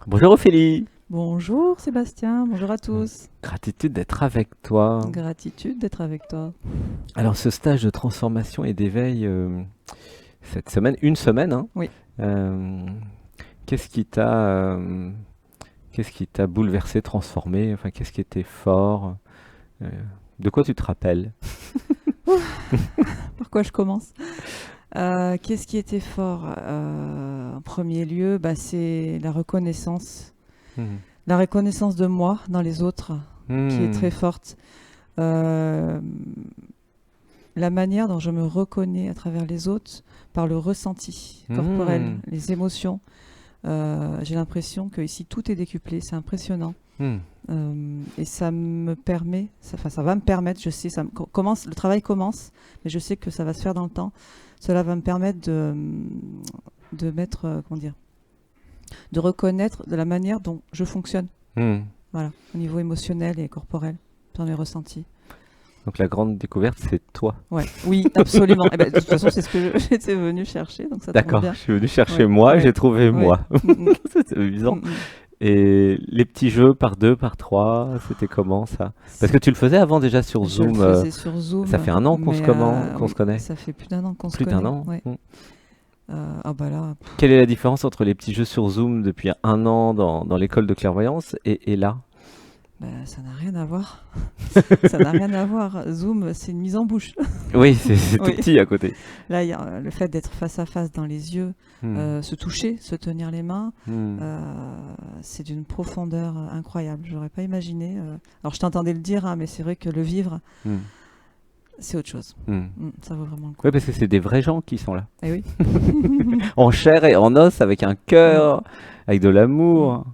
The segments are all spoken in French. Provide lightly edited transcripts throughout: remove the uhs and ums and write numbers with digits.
Bonjour Ophélie, Bonjour Sébastien, bonjour à tous. gratitude d'être avec toi. Gratitude d'être avec toi. Alors ce stage de transformation et d'éveil, cette semaine, une semaine, hein, Oui. euh, qu'est-ce qui t'a qu'est-ce qui t'a bouleversé, transformé, enfin qu'est-ce qui était fort, euh, de quoi tu te rappelles? Par quoi je commence? Qu'est-ce qui était fort? En premier lieu, c'est la reconnaissance. Hmm. La reconnaissance de moi dans les autres, qui est très Hmm. forte. Euh, la manière dont je me reconnais à travers les autres par le ressenti corporel, Hmm. les émotions. J'ai l'impression que ici tout est décuplé, c'est impressionnant. Hmm. Et ça me permet, ça va me permettre, je sais, commence, le travail commence, mais je sais que ça va se faire dans le temps. Cela va me permettre de mettre, comment dire, de reconnaître de la manière dont je fonctionne, Hmm. voilà, au niveau émotionnel et corporel, dans mes ressentis. Donc la grande découverte, c'est toi. Ouais, oui, absolument. Et ben, de toute façon, c'est ce que j'étais venue chercher, donc ça tombe D'accord, bien. je suis venu chercher Ouais, moi, j'ai ouais, trouvé ouais. moi. Mm, mm, C'est amusant. mm, mm. Et les petits jeux par deux, par trois, c'était comment ça? Parce que tu le faisais avant déjà sur Je le Zoom. faisais sur Ça Zoom, fait un an mais qu'on se oui, connaît. ça fait plus d'un an qu'on se Plus d'un connaît. an. Ouais. Mm. Ah bah là, Quelle est la différence entre les petits jeux sur Zoom depuis un an dans l'école de clairvoyance et là? ça n'a rien à voir. Ça n'a rien à voir. Zoom, c'est une mise en bouche. Oui, c'est tout Oui. petit à côté. Là, il y a le fait d'être face à face dans les yeux, Mm. se toucher, se tenir les mains, Mm. c'est d'une profondeur incroyable. J'aurais pas imaginé. Alors, je t'entendais le dire, hein, mais c'est vrai que le vivre, Mm. c'est autre chose. Mm. Ça vaut vraiment le coup. Oui, parce que c'est des vrais gens qui sont là. Eh oui. En chair et en os, avec un Mm, cœur, avec de mm. l'amour.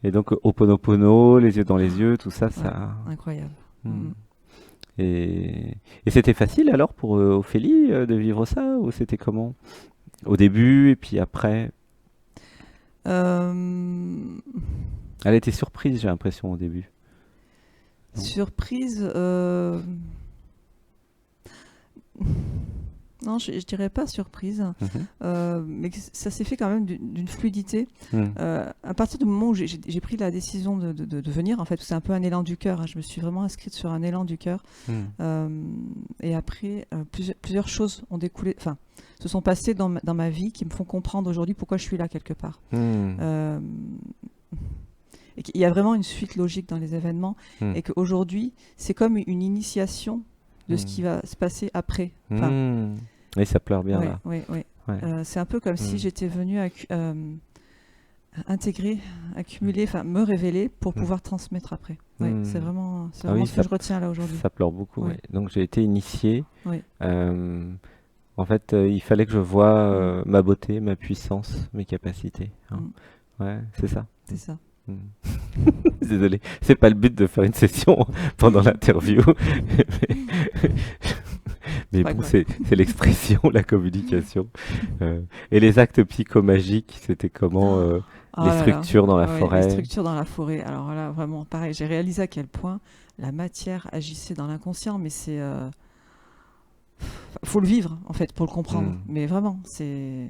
Et donc, Ho'oponopono, les yeux dans les yeux, tout ça, Ouais, ça. incroyable. Mm. Et c'était facile alors pour Ophélie de vivre ça ou c'était comment? Au début et puis après? Euh, Elle était surprise, j'ai l'impression, au début. Non. surprise. Non, je dirais pas surprise, Mhm. mais ça s'est fait quand même d'une fluidité. Mm. À partir du moment où j'ai pris la décision de venir, en fait, c'est un peu un élan du cœur, hein, je me suis vraiment inscrite sur un élan du cœur. Mm. Et après, plusieurs choses ont découlé, enfin, se sont passées dans ma vie qui me font comprendre aujourd'hui pourquoi je suis là quelque part. Mm. Euh, et qu'il y a vraiment une suite logique dans les événements, Mm. et qu'aujourd'hui, c'est comme une initiation de ce qui Mm. va se passer après. Enfin, Mm. Oui, ça pleure bien ouais, là. ouais, ouais. Ouais. C'est un peu comme si Mm. j'étais venue intégrer, accumuler, enfin me révéler pour Mm. pouvoir transmettre après. Ouais, Mm. c'est Ah vraiment oui, ce que je retiens là aujourd'hui. ça pleure beaucoup. Ouais, Ouais. Donc j'ai été initié. ouais. Euh, En fait, il fallait que je voie Mm, ma beauté, ma puissance, mes capacités, hein. mm, Ouais, c'est ça. c'est ça. Mm. Désolé, c'est pas le but de faire une session pendant l'interview, mais, C'est mais pas bon, grave. c'est l'expression, la communication. Et les actes psychomagiques, c'était comment Oh les là là, structures dans la ouais, les forêt? structures dans la forêt. Alors là, vraiment, pareil, j'ai réalisé à quel point la matière agissait dans l'inconscient, mais faut le vivre en fait pour le comprendre. Mm. Mais vraiment, c'est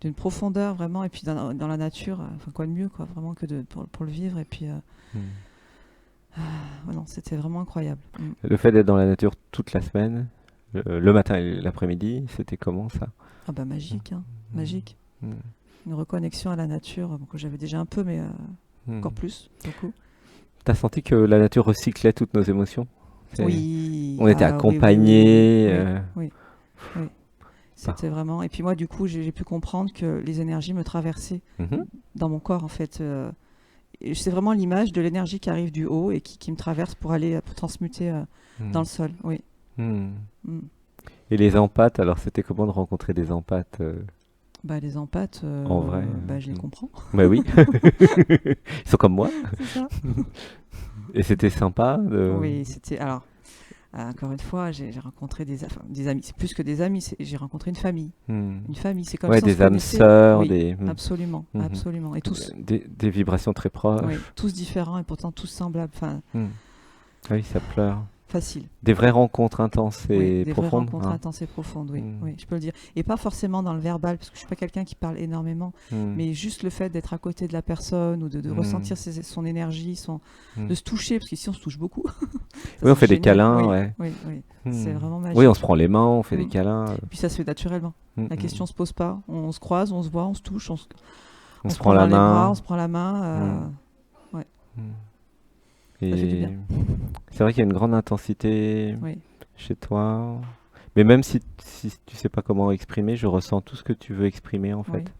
d'une profondeur vraiment, et puis dans la nature, enfin quoi de mieux, quoi, vraiment que pour le vivre. Et puis, Mm. ouais, non, c'était vraiment incroyable. Mm. Le fait d'être dans la nature toute la semaine, le matin et l'après-midi, c'était comment ça? Ah bah magique, hein, Mm. magique. Mm. Une reconnexion à la nature, bon, que j'avais déjà un peu, mais Mm. encore plus, beaucoup. T'as senti que la nature recyclait toutes nos émotions? Oui, On était ah oui, oui, oui, oui, oui, accompagnés. oui, oui, oui. Pas- C'était vraiment. Et puis moi, du coup, j'ai pu comprendre que les énergies me traversaient Mhm. dans mon corps, en fait. Et c'est vraiment l'image de l'énergie qui arrive du haut et qui me traverse pour aller pour transmuter dans le Mm. sol. Oui. Mm. Mm. Et les empathes, alors c'était comment de rencontrer des empathes Bah, les empathes, en vrai je les mm. comprends. Bah oui, ils sont comme moi. C'est ça. Et c'était sympa de... Oui, c'était. Alors, encore une fois, j'ai rencontré des amis. C'est plus que des amis, j'ai rencontré une famille. Mm. Une famille, c'est comme Ouais, si on se des âmes connaissait. sœurs, Oui, des... absolument, Mhm. absolument. Et tous, Des vibrations très oui, proches. tous différents et pourtant tous semblables. Enfin, Mm. Ah oui, ça pleure. facile. Des vraies rencontres intenses Oui, et des vraies profondes, rencontres hein. intenses et profondes, oui, Hmm. oui, je peux le dire. Et pas forcément dans le verbal, parce que je suis pas quelqu'un qui parle énormément, Hmm. mais juste le fait d'être à côté de la personne ou de Hmm. ressentir son énergie, Hmm. de se toucher, parce qu'ici on se touche beaucoup. Ça Oui, on c'est fait des génial. câlins, Oui, ouais. oui, oui. C'est Hmm. vraiment Oui, on se magique. prend les mains, on fait des Mm. câlins. Et puis ça se fait naturellement. Hmm, La hmm. question se pose pas. On se croise, on se voit, on se touche, On on se se prend prend la dans les bras, main. on se prend la main. Hmm. Ouais, Hmm. ça fait du bien. Et c'est vrai qu'il y a une grande intensité Oui. chez toi. Mais même si tu sais pas comment exprimer, je ressens tout ce que tu veux exprimer en Oui. fait.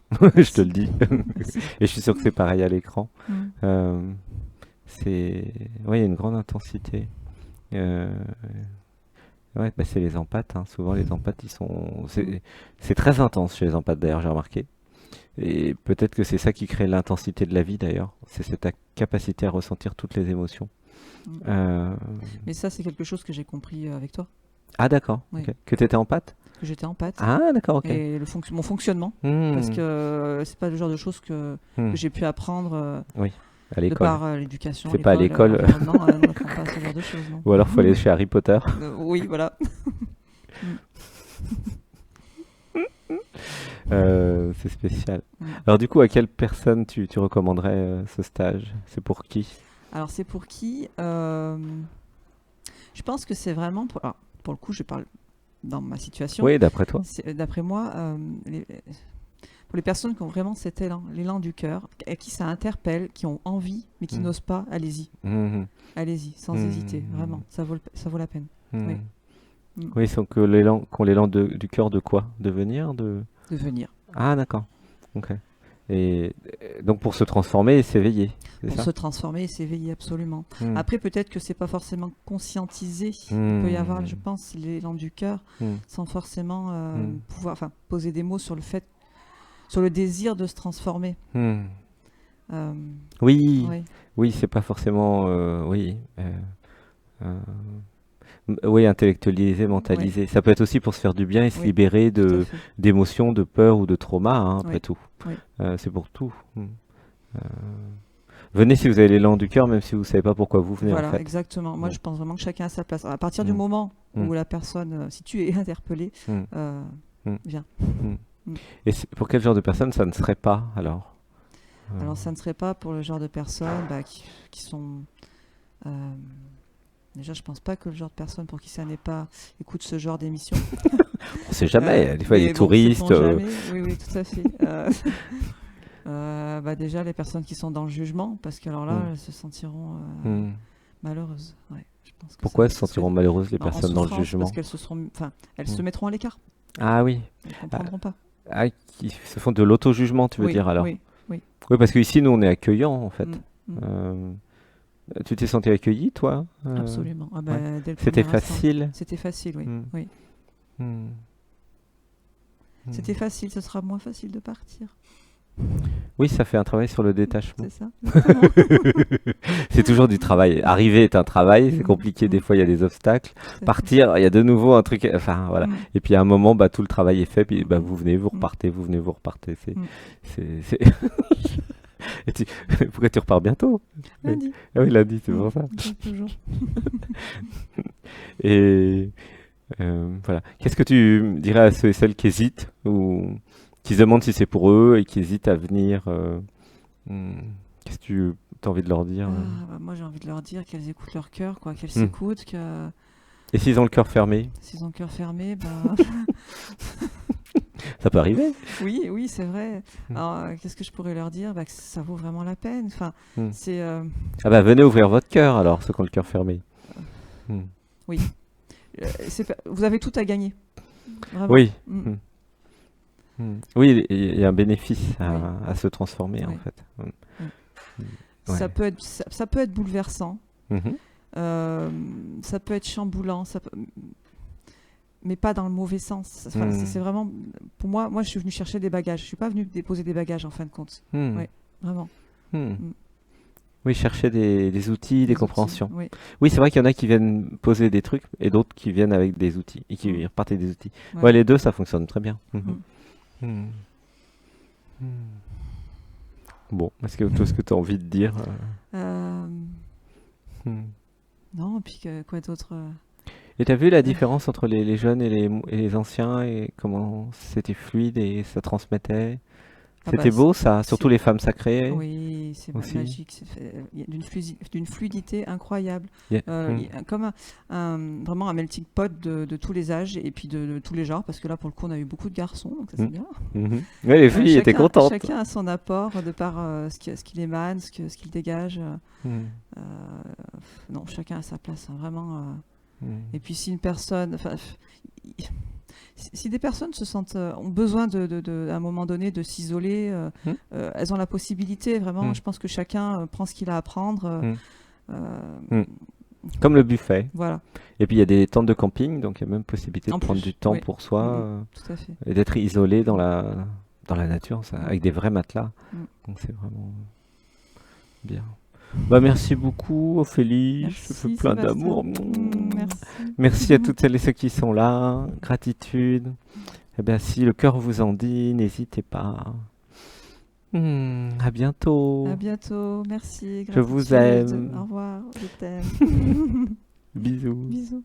Je te Merci. le dis. Merci. Et je suis sûr que c'est pareil à l'écran. Mm. Euh, ouais, il y a une grande intensité. Euh, ouais, bah, c'est les empathes, hein. Souvent les empathes, Mm. c'est très intense chez les empathes d'ailleurs, j'ai remarqué. Et peut-être que c'est ça qui crée l'intensité de la vie d'ailleurs. C'est cette capacité à ressentir toutes les émotions. Mm. Euh, Mais ça, c'est quelque chose que j'ai compris avec toi. Ah d'accord, Oui. ok. Que tu étais empathe? Que j'étais empathe. Ah d'accord, ok. Et mon fonctionnement. Parce Hmm, que c'est pas le genre de choses que hmm. j'ai pu apprendre Oui, à de l'école. par l'éducation, C'est pas à l'école, l'école. l'environnement. On n'apprend pas ce genre de choses, non. Ou alors faut aller chez Harry Potter. Oui, voilà. Mm. C'est spécial. Mm. Alors du coup, à quelle personne tu recommanderais ce stage? C'est pour qui? Alors, c'est pour qui Je pense que c'est vraiment... alors, pour le coup, je parle dans ma situation. Oui, d'après toi. D'après moi, pour les personnes qui ont vraiment cet élan, l'élan du cœur, à qui ça interpelle, qui ont envie, mais qui Mm. n'osent pas, allez-y. Mhm. Allez-y, sans Mm. hésiter, vraiment. Ça vaut la peine. Mm. Oui. Mm. Oui, sont qu'on l'élan du cœur de quoi? De venir, de... De venir. Ah d'accord. Ok. Et donc pour se transformer et s'éveiller, c'est Pour ça? se transformer et s'éveiller, absolument. Mm. Après, peut-être que c'est pas forcément conscientisé. Il peut y avoir, je pense, l'élan du cœur, Mm. sans forcément Mm. pouvoir, enfin, poser des mots sur le fait, sur le désir de se transformer. Mm. Euh, Oui, oui, oui, c'est pas forcément, oui, euh, oui, intellectualiser, oui, mentaliser. Ça peut être aussi pour se faire du bien et se oui, libérer tout à fait. d'émotions, de peur ou de trauma, hein, après Oui, tout. oui, C'est pour tout. Mm. Euh, Venez si vous avez l'élan du cœur, même si vous savez pas pourquoi vous venez en voilà, fait. exactement. Moi, Mm. je pense vraiment que chacun a sa place. À partir du Mm. moment Mm. où la personne, si tu es interpellé, Mm. euh, Mm. viens. Mm. Mm. Et pour quel genre de personne ça ne serait pas alors? Alors, ça ne serait pas pour le genre de personnes qui sont... euh, déjà, je pense pas que le genre de personnes pour qui ça n'est pas écoute ce genre d'émission. On sait jamais. Des fois, il y a Mais des bon, touristes. sait-on jamais. Oui, oui, tout à fait. Déjà, les personnes qui sont dans le jugement, parce que alors là, Mm. elles se sentiront Mm. malheureuses. Ouais, je pense que Pourquoi se ce serait sentiront malheureuses les en personnes dans le souffrance, parce jugement? qu'elles se seront, enfin, elles Mm. se mettront à l'écart. Ah oui. Elles ne Ah, comprendront pas. qui se font de l'auto-jugement, tu veux Oui, dire alors? oui, oui. Oui, parce qu'ici, nous, on est accueillants en Mm, fait. mm, Euh, Tu t'es senti accueilli, toi? absolument. Ah Ouais. ben, dès le C'était premier instant. facile? C'était facile, oui. Mm. Oui. Mm. Mm. C'était facile, ce sera moins facile de partir. Oui, ça fait un travail sur le détachement. C'est ça, exactement. C'est toujours du travail. Arriver est un travail, c'est Mm, compliqué, des mm, fois il y a des obstacles. tout à fait. Partir, il y a de nouveau un truc, enfin voilà. Mm, Et puis à un moment, bah, tout le travail est fait, puis bah, mm, vous venez, vous mm, repartez, vous venez, vous repartez. mm. Et pourquoi tu repars bientôt? Oui. Lundi. Ah oui, lundi, c'est Mm, pour ça. toujours. Et voilà. Qu'est-ce que tu dirais à ceux et celles qui hésitent ou qui se demandent si c'est pour eux et qui hésitent à venir hmm, Qu'est-ce que tu as envie de leur dire Moi, j'ai envie de leur dire qu'elles écoutent leur cœur, quoi, qu'elles Hmm. s'écoutent, que Et s'ils ont le cœur fermé? s'ils ont le cœur fermé, Ça peut arriver. oui, oui, c'est vrai. Hmm. Alors, qu'est-ce que je pourrais leur dire? Que ça vaut vraiment la peine. Enfin, Hmm. c'est Ah bah venez ouvrir votre cœur alors, ceux qui ont le cœur fermé. Hmm. oui. Vous avez tout à gagner. Vraiment. Oui. Mm. Hmm. Hmm. Oui, il y a un bénéfice Oui. à se transformer en Oui. fait. Hmm. Oui. Ouais. Ça peut être bouleversant. Mhm. Ça peut être chamboulant. Mais pas dans le mauvais sens. Enfin, Hmm. c'est vraiment... Pour moi, je suis venue chercher des bagages. Je suis pas venue déposer des bagages, en fin de compte. Hmm. Ouais. Vraiment. Hmm. Mm. Oui, chercher des outils, des Des compréhensions. outils, oui. Oui, c'est vrai qu'il y en a qui viennent poser des trucs et d'autres qui viennent avec des outils et qui Mm. repartent avec des outils. Ouais. Ouais, les deux, ça fonctionne très bien. Mhm. Mm. Hmm. Hmm. Bon, est-ce que tu as envie de dire Euh, hmm. Non, puis quoi d'autre Et tu as vu la différence entre les jeunes et les anciens et comment c'était fluide et ça transmettait? Ah bah, C'était beau ça, surtout c'est- les femmes sacrées oui, c'est aussi. magique. Il y a d'une fluidité incroyable. Il y a comme vraiment un melting pot de tous les âges et puis de tous les genres, parce que là, pour le coup, on a eu beaucoup de garçons, donc ça c'est Mm. bien. Mhm. Ouais, les filles étaient contentes. Chacun a son apport de par ce qu'il émane, ce qu'il dégage. Mm. Euh, non, chacun a sa place, hein, vraiment. Mm. Et puis si une personne, si des personnes se sentent, ont besoin à un moment donné de s'isoler, Mm. elles ont la possibilité, vraiment. Mm. Je pense que chacun prend ce qu'il a à prendre. Mm. Euh, Mm. Comme le buffet. Voilà, Et puis il y a des tentes de camping, donc il y a même possibilité de en prendre plus, du temps oui. pour soi Tout à fait. et d'être isolé dans la nature, ça, avec des vrais matelas. Mm. Donc c'est vraiment bien. Bah, merci beaucoup Ophélie, je te fais Merci, plein Sébastien. d'amour. Merci. Merci à toutes celles et ceux qui sont là, gratitude. Eh bien si le cœur vous en dit, n'hésitez pas. À bientôt. À bientôt. Merci. Je vous Gratitude. aime. Au revoir. Je t'aime. Bisous. Bisous.